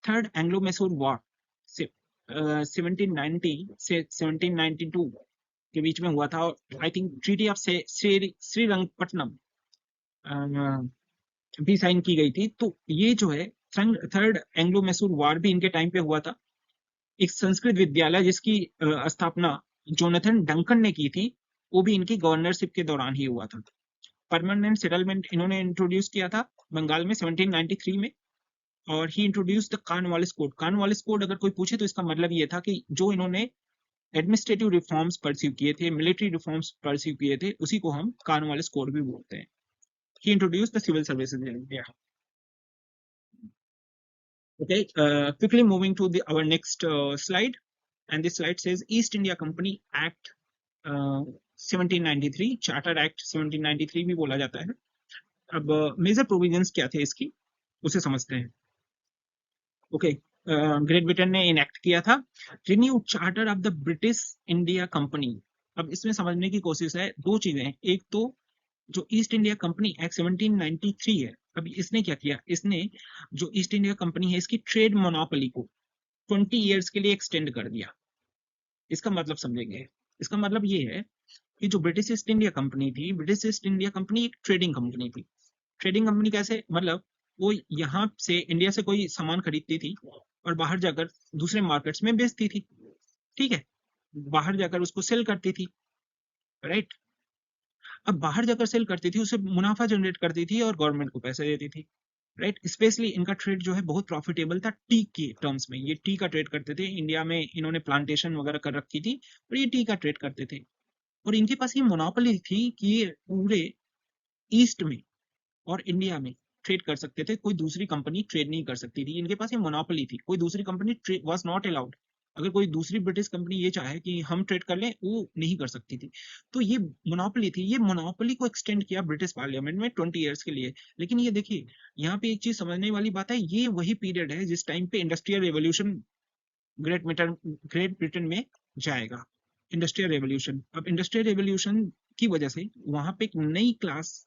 थर्ड एंग्लो मैसूर वॉर 1790 से 1792 के बीच में हुआ था और I think treaty of Srirangapatnam भी साइन की गई थी। तो ये जो है थर्ड एंग्लो मैसूर वॉर भी इनके टाइम पे हुआ था। एक संस्कृत विद्यालय जिसकी स्थापना जोनाथन डंकन ने की थी, वो भी इनकी गवर्नरशिप के दौरान ही हुआ था। परमानेंट सेटलमेंट इन्होंने इंट्रोड्यूस किया था बंगाल में 1793 में। और he introduce the Cornwallis code. Cornwallis code अगर कोई पूछे तो इसका मतलब ये था कि जो इन्होंने एडमिनिस्ट्रेटिव रिफॉर्म्स परस्यू किए थे, मिलिट्री रिफॉर्म्स परस्यू किए थे, उसी को हम कॉर्नवालिस कोड भी बोलते हैं। He introduce the civil services in India. Okay, quickly moving to our next slide, and this slide says East India Company Act 1793, Charter Act 1793 भी बोला जाता है। अब मेजर प्रोविजंस क्या थे इसकी, उसे समझते हैं। ओके, ग्रेट ब्रिटेन ने इनैक्ट किया था renew charter of the British India company. अब इसमें समझने की कोशिश है, दो चीजें हैं। एक तो जो ईस्ट इंडिया कंपनी एक्ट 1793 है, अभी इसने क्या किया, इसने जो ईस्ट इंडिया कंपनी है इसकी ट्रेड मोनोपोली को 20 इयर्स के लिए एक्सटेंड कर दिया। इसका मतलब समझेंगे, इसका मतलब ये है कि जो ब्रिटिश ईस्ट इंडिया कंपनी थी, ब्रिटिश ईस्ट इंडिया कंपनी एक ट्रेडिंग कंपनी थी। ट्रेडिंग कंपनी कैसे, मतलब वो यहाँ से इंडिया से कोई सामान खरीदती थी और बाहर जाकर दूसरे मार्केट्स में बेचती थी, ठीक है। बाहर जाकर उसको सेल करती थी, राइट। अब बाहर जाकर सेल करती थी, उससे मुनाफा जनरेट करती थी और गवर्नमेंट को पैसे देती थी, राइट। स्पेशली इनका ट्रेड जो है बहुत प्रॉफिटेबल था टी के टर्म्स में। ये टी का ट्रेड करते थे, इंडिया में इन्होंने प्लांटेशन वगैरह कर रखी थी और ये टी का ट्रेड करते थे। और इनके पास ये मोनोपोली थी कि ये पूरे ईस्ट में और इंडिया में ट्रेड कर सकते थे, कोई दूसरी कंपनी ट्रेड नहीं कर सकती थी। इनके पास ये मोनोपोली थी, कोई दूसरी कंपनी वाज नॉट अलाउड। अगर कोई दूसरी ब्रिटिश कंपनी ये चाहे कि हम ट्रेड कर लें, वो नहीं कर सकती थी। तो ये मोनोपोली थी, ये मोनोपोली को एक्सटेंड किया ब्रिटिश पार्लियामेंट में 20 इयर्स के लिए। लेकिन ये देखिए, यहाँ पे एक चीज समझने वाली बात है, ये वही पीरियड है जिस टाइम पे इंडस्ट्रियल रेवोल्यूशन ग्रेट ब्रिटेन में जाएगा। इंडस्ट्रियल रेवोल्यूशन, अब इंडस्ट्रियल रेवोल्यूशन की वजह से वहां पे एक नई क्लास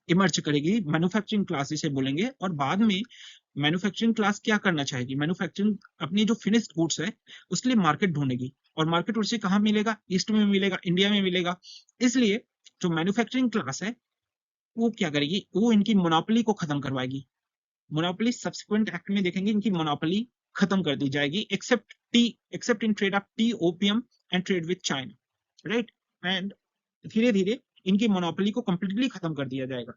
इमर्ज करेगी, मैन्युफैक्चरिंग क्लास जिसे बोलेंगे। और बाद में मैन्युफैक्चरिंग क्लास क्या करना चाहेगी, मैन्युफैक्चरिंग अपनी जो फिनिश्ड गुड्स है उसके लिए मार्केट ढूंढेगी। और मार्केट उसे कहाँ मिलेगा, ईस्ट में मिलेगा, इंडिया में मिलेगा। इसलिए जो मैन्युफैक्चरिंग क्लास है वो क्या करेगी, वो इनकी मोनोपोली को खत्म करवाएगी। मोनोपोली सब्सिक्वेंट एक्ट में देखेंगे इनकी मोनोपोली खत्म कर दी जाएगी, accept in trade of T, opium and trade with China, right. And धीरे धीरे इनकी मोनोपोली को कंप्लीटली खत्म कर दिया जाएगा,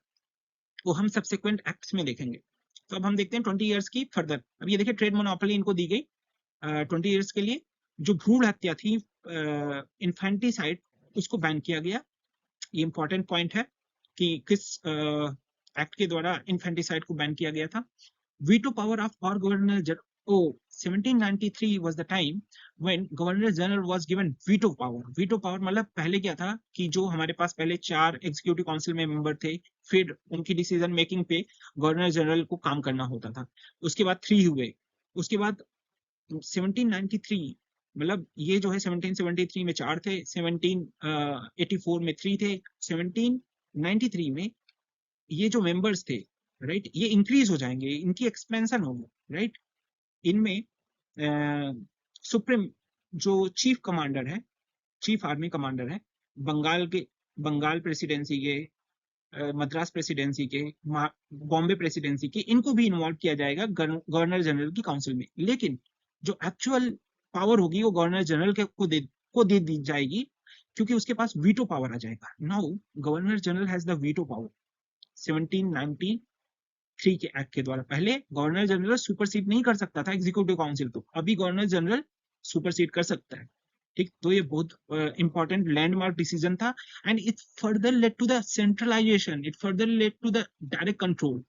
वो हम सब्सिक्वेंट एक्ट्स में देखेंगे। तो अब हम देखते हैं 20 इयर्स की फर्दर। अब ये देखिए, ट्रेड मोनोपोली इनको दी गई 20 इयर्स के लिए। जो भ्रूण हत्या थी, इन्फेंटिसाइड, उसको बैन किया गया। ये इंपॉर्टेंट पॉइंट है कि किस एक्ट के द्वारा इन्फेंटिसाइड को बैन किया गया था। वीटो पावर ऑफ और governor, 1793 was the time when Governor General was given veto power. Veto power मतलब पहले क्या था कि जो हमारे पास पहले 4 एग्जीक्यूटिव काउंसिल में मेंबर थे, फिर उनकी डिसीजन मेकिंग पे गवर्नर जनरल को काम करना होता था। उसके बाद 3 हुए, उसके बाद 1793 मतलब ये जो है 1773 में 4 थे, 1784 में 3 थे, 1793 में ये जो मेंबर्स थे, राइट, ये इंक्रीज हो जाएंगे, इनकी एक्सपेंशन होगी, राइट। इनमें सुप्रीम जो चीफ कमांडर है, चीफ आर्मी कमांडर है बंगाल प्रेसिडेंसी के, मद्रास प्रेसिडेंसी के, बॉम्बे प्रेसिडेंसी के, इनको भी इन्वॉल्व किया जाएगा गवर्नर जनरल की काउंसिल में। लेकिन जो एक्चुअल पावर होगी वो गवर्नर जनरल को दे दी जाएगी क्योंकि उसके पास वीटो पावर आ जाएगा। Now governor general has the veto power 1793 के एक्ट के द्वारा। पहले गवर्नर जनरल सुपरसीड नहीं कर सकता था एग्जीक्यूटिव काउंसिल को, अभी गवर्नर जनरल सुपरसीड कर सकता है। ठीक, तो ये बहुत इंपॉर्टेंट लैंडमार्क डिसीजन था and it further led to the centralisation, it further led to the direct control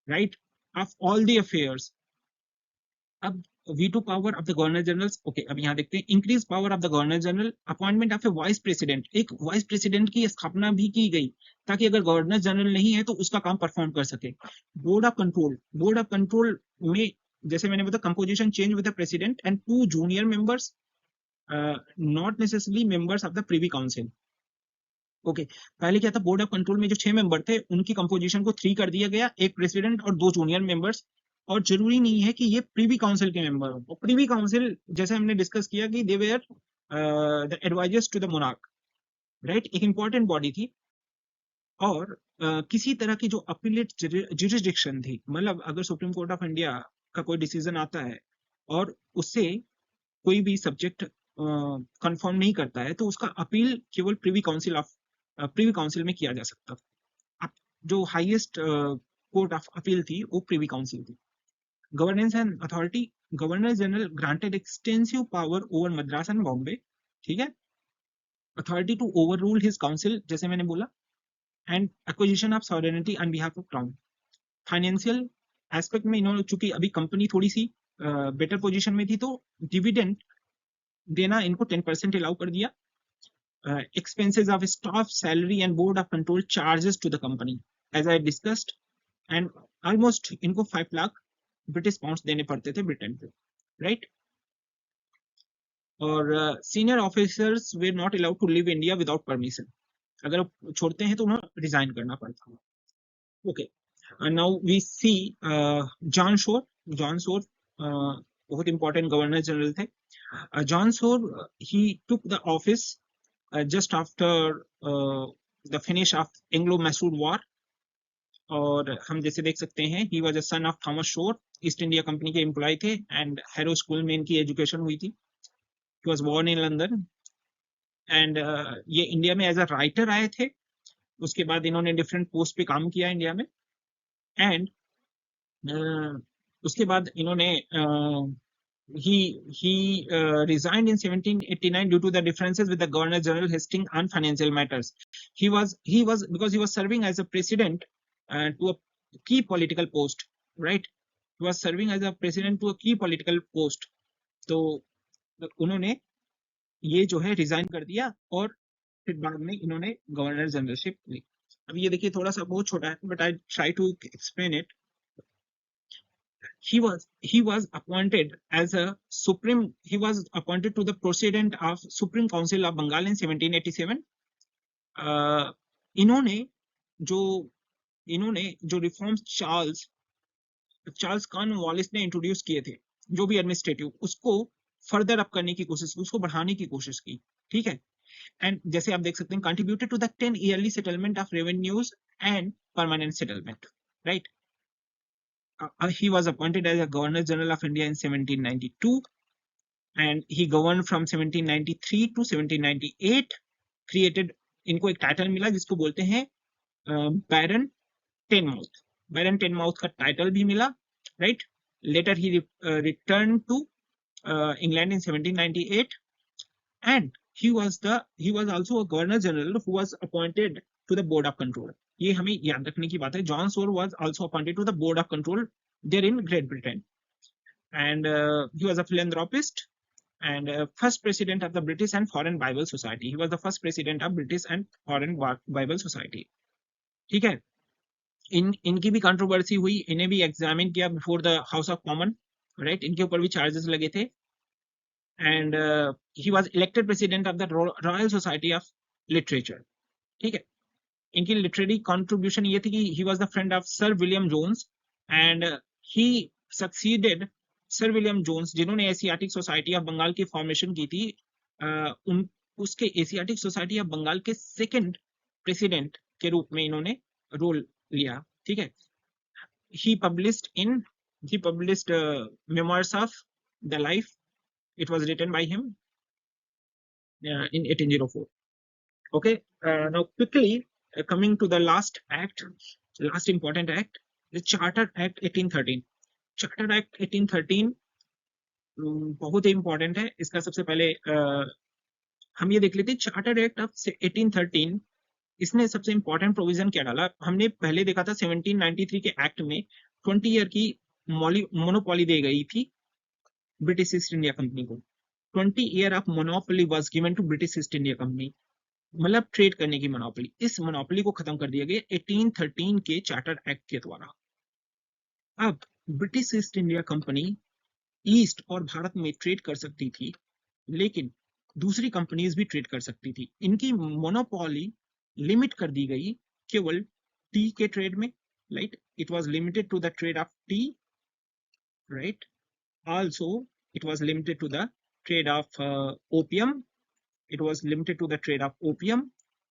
right of all the affairs. अब veto power of the governor general, okay, अब यहाँ देखते हैं increase power of the governor general, appointment of a vice president, एक vice president की स्थापना भी की गई ताकि अगर गवर्नर जनरल नहीं है तो उसका काम परफॉर्म कर सके। Board of control, board of control में जैसे मैंने बताया composition change with the president and 2 junior members, not necessarily members of the privy council. Okay, पहले क्या था, बोर्ड ऑफ कंट्रोल में जो 6 मेंबर थे उनकी कंपोजिशन को 3 कर दिया गया, एक प्रेसिडेंट और 2 जूनियर मेंबर्स, और जरूरी नहीं है कि ये प्रीवी काउंसिल के मेंबर हो। प्रीवी काउंसिल जैसे हमने डिस्कस किया कि they were the advisers to the monarch right, एक इंपॉर्टेंट बॉडी थी। और किसी तरह की जो अपीलेट जुरिस्डिक्शन थी, मतलब अगर सुप्रीम कोर्ट ऑफ इंडिया का कोई डिसीजन आता है और उससे कोई भी सब्जेक्ट कंफर्म नहीं करता है तो उसका अपील केवल प्रीवी काउंसिल में किया जा सकता था। जो हाईएस्ट कोर्ट ऑफ अपील थी वो प्रीवी काउंसिल थी। Governance and authority, governor general granted extensive power over Madras and Bombay, ठीक है, authority to overrule his council जैसे मैंने बोला, and acquisition of sovereignty on behalf of crown. Financial aspect में इन्होंने, चूंकि अभी कंपनी थोड़ी सी बेटर पोजीशन में थी तो डिविडेंड देना इनको 10% अलाउ कर दिया। expenses of staff, salary and board of control charges to the company as I discussed, and almost इनको 5 लाख ब्रिटिश पाउंड्स देने पड़ते थे ब्रिटेन को, राइट। और senior officers were not allowed to leave India without permission, अगर छोड़ते हैं तो उन्हें रिजाइन करना पड़ता है। Okay, now we see John Shore. John Shore बहुत इंपॉर्टेंट गवर्नर जनरल थे। John Shore he took the office just after the finish of Anglo-Mysore War, और हम जैसे देख सकते हैं he was a son of Thomas Shore, east India Company के employ थे एंड हैरो स्कूल में इनकी एजुकेशन हुई थी। he was born in London and ये इंडिया में एज अ राइटर आए थे, उसके बाद इन्होंने डिफरेंट पोस्ट पे काम किया इंडिया में, एंड उसके बाद इन्होंने he resigned in 1789 due to the differences with the Governor General Hastings on financial matters. He was because he was serving as a president to a key political post, right? He was serving as a president to a key political post. तो उन्होंने ये जो है resign कर दिया और फिर बाद में इन्होंने गवर्नर जनरलशिप ली। अब ये देखिए थोड़ा सा बहुत छोटा है, but I try to explain it. he was appointed as a supreme, he was appointed to the president of Supreme Council of Bengal in 1787. इन्होंने जो रिफॉर्म्स चार्ल्स कॉर्नवालिस ने इंट्रोड्यूस किए थे, जो भी एडमिनिस्ट्रेटिव, उसको फर्दर अप करने की कोशिश की, उसको बढ़ाने की कोशिश की, ठीक है। एंड जैसे आप देख सकते हैं contributed to the 10 yearly settlement of revenues and permanent settlement, right. He was appointed as a Governor General of India in 1792 and he governed from 1793 to 1798. Created, इनको एक टाइटल मिला जिसको बोलते हैं बैरन टेनमाउथ। बैरन टेनमाउथ का टाइटल भी मिला, right. Later he return to England in 1798 and he was also a Governor General who was appointed to the Board of Control. ये हमें याद रखने की बात है। जॉन सोर was also appointed to the Board of Control there in Great Britain, and he was a philanthropist and first president of the British and Foreign Bible Society. He was the first president of British and Foreign Bible Society, ठीक है। इनकी भी controversy हुई, इन्हें भी examine किया before the house of common, right. इनके ऊपर भी चार्जेस लगे थे and he was elected president of the Royal Society of Literature, ठीक है। इनकी लिटरेरी कंट्रीब्यूशन ये थी कि he was the friend of Sir William Jones and he succeeded Sir William Jones, जिन्होंने एशियाटिक सोसाइटी ऑफ बंगाल की फॉर्मेशन की थी। उसके एशियाटिक सोसाइटी ऑफ बंगाल के सेकंड प्रेसिडेंट के रूप में इन्होंने रोल लिया, ठीक है। he published memoirs of the life. It was written by him in 1804. Okay, now quickly coming to the last act, last important act, the Charter Act 1813. Charter Act 1813 बहुत ही important है। इसका सबसे पहले हम ये देख लेते हैं चार्टर एक्ट ऑफ 1813। इसने सबसे इंपॉर्टेंट प्रोविजन क्या डाला? हमने पहले देखा था 1793 के एक्ट में 20 ईयर की मोनोपोली दी गई थी ब्रिटिश ईस्ट इंडिया कंपनी को। 20 year of monopoly was given to British East India Company, मतलब ट्रेड करने की मोनोपोली। इस मोनोपोली को खत्म कर दिया गया 1813 के चार्टर एक्ट के द्वारा। अब British East India Company east और भारत में ट्रेड कर सकती थी, लेकिन दूसरी कंपनीज भी ट्रेड कर सकती थी। इनकी मोनोपोली लिमिट कर दी गई केवल टी के ट्रेड में, right? It was limited to the trade of tea, right? Also it was limited to the trade of opium. It was limited to the trade of opium,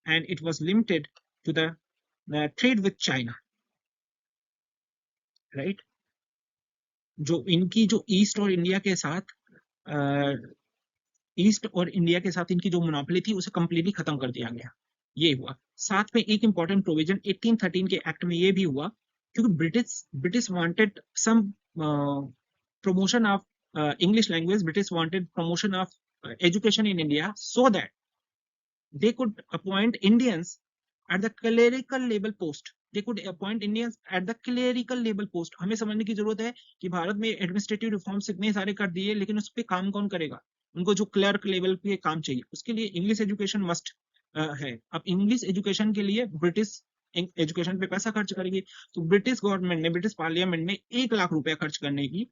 and it was limited to the trade with China, right? जो इनकी जो east और India के साथ east और India के साथ इनकी जो मोनोपोली थी उसे कंप्लीटली खत्म कर दिया गया। ये हुआ। साथ में एक इंपॉर्टेंट प्रोविजन 1813 के एक्ट में ये भी हुआ, क्योंकि British wanted some promotion of English language. British wanted promotion of education in India, so that they could appoint Indians at the clerical level post. They could appoint Indians at the clerical level post. हमें समझने की जरूरत है कि भारत में administrative reforms इतने सारे कर दिए, लेकिन उस पर काम कौन करेगा? उनको जो क्लर्क लेवल पे काम चाहिए, उसके लिए इंग्लिश एजुकेशन मस्ट है। अब इंग्लिश एजुकेशन के लिए ब्रिटिश एजुकेशन पे पैसा खर्च करेगी, तो ब्रिटिश गवर्नमेंट ने, ब्रिटिश पार्लियामेंट ने 1 लाख रुपया खर्च करने की,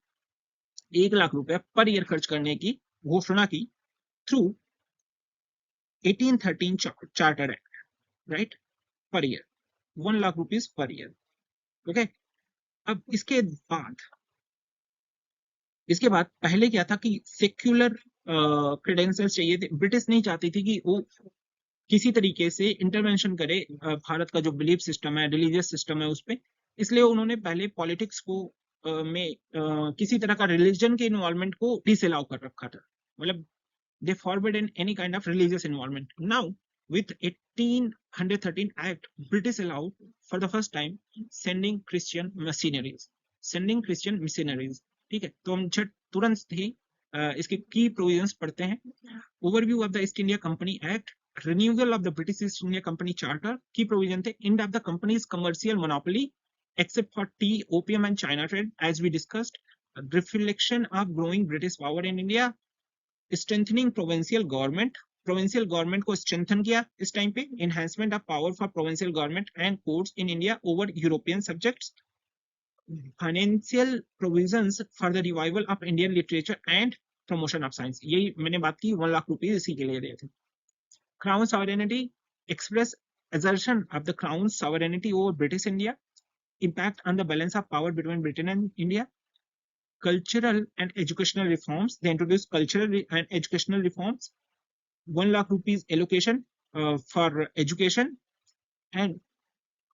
1 लाख रुपया पर ईयर खर्च करने की घोषणा की through 1813 charter act, right? Per year 1 lakh rupees per year. Okay, अब इसके बाद पहले क्या था कि सेक्युलर क्रेडेंशियल्स चाहिए थे। ब्रिटिश नहीं चाहती थी कि वो किसी तरीके से इंटरवेंशन करे भारत का जो बिलीफ सिस्टम है, रिलीजियस सिस्टम है, उस पर। इसलिए उन्होंने पहले पॉलिटिक्स को में किसी तरह का रिलीजन के इन्वॉल्वमेंट को डिसअलाउ कर रखा था, मतलब they forbidden any kind of religious involvement. Now with 1813 act, British allowed for the first time sending Christian missionaries, ठीक है? तो हम तुरंत ही इसके की प्रोविजंस पढ़ते हैं। Overview of the East India company act, renewal of the British East India Company Charter, की प्रोविजन थे end of the company's commercial monopoly except for tea, opium and China trade, as we discussed, reflection of growing British power in India, strengthening provincial government को strengthen किया इस time पे, enhancement of power for provincial government and courts in India over European subjects, financial provisions for the revival of Indian literature and promotion of science. यही मैंने बात की, 1 लाख रुपए इसी के लिए दिए थे। Crown sovereignty, express assertion of the crown's sovereignty over British India, impact on the balance of power between Britain and India, cultural and educational reforms. They introduced cultural and educational reforms, 1 lakh rupees allocation for education, and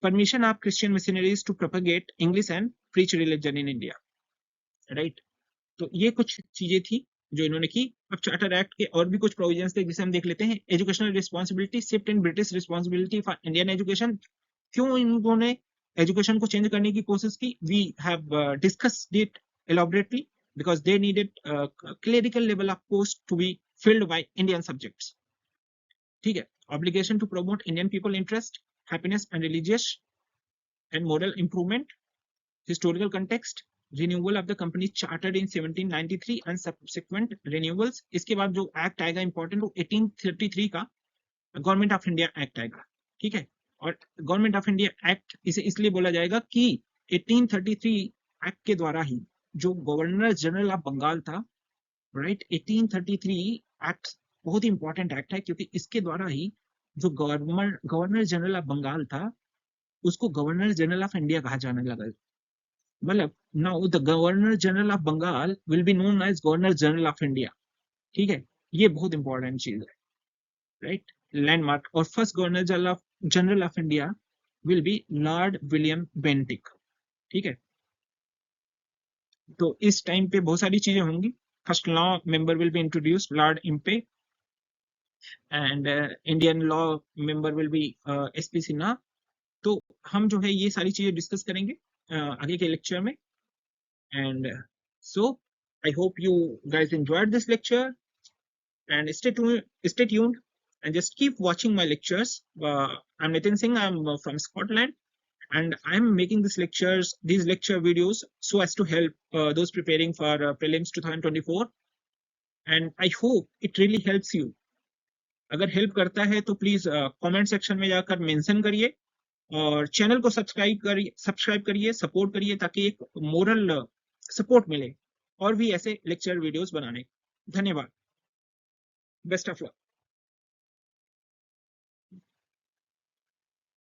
permission of Christian missionaries to propagate English and preach religion in India, right? तो ये कुछ चीजें थी जो इन्होंने की। अब charter act के और भी कुछ प्रोविजंस थे जिसे हम देख लेते हैं। Educational responsibility, shift in British responsibility for Indian education. क्यों इन्होंने एजुकेशन को चेंज करने की कोशिश की? We have discussed it elaborately because they needed clerical level of post to be filled by Indian subjects, ठीक है? Obligation to promote Indian people interest, happiness and religious and moral improvement, historical context, renewal of the company chartered in 1793 and subsequent renewals। इसके बाद जो act आएगा important, वो 1833 का government of India act आएगा, ठीक है? और गवर्नमेंट ऑफ इंडिया एक्ट इसे इसलिए बोला जाएगा कि 1833 एक्ट के द्वारा ही जो गवर्नर जनरल ऑफ बंगाल था, राइट? 1833 एक्ट बहुत ही इंपॉर्टेंट एक्ट है, क्योंकि इसके द्वारा ही जो गवर्नर जनरल ऑफ बंगाल था उसको गवर्नर जनरल ऑफ इंडिया कहा जाने लगा। मतलब now the governor general of Bengal will be known as governor general of India, ठीक है? ये बहुत इंपॉर्टेंट चीज है, राइट? लैंडमार्क। और first governor general of India will be lord William Bentinck, ठीक है? तो इस टाइम पे बहुत सारी चीजें होंगी। First law member will be introduced, Lord Impey. And Indian law member will be SP Sinha. तो हम जो है ये सारी चीजें डिस्कस करेंगे आगे के लेक्चर में। And so I hope you guys enjoyed this lecture, and stay tuned and just keep watching my lectures. I'm Nitin Singh. I'm from Scotland, and I'm making these lecture videos so as to help those preparing for prelims 2024, and I hope it really helps you. अगर help करता है तो please comment section में जाकर mention करिए, और channel को subscribe करिए, सपोर्ट करिए, ताकि एक मोरल सपोर्ट मिले और भी ऐसे लेक्चर वीडियोस बनाने। धन्यवाद। Best of luck.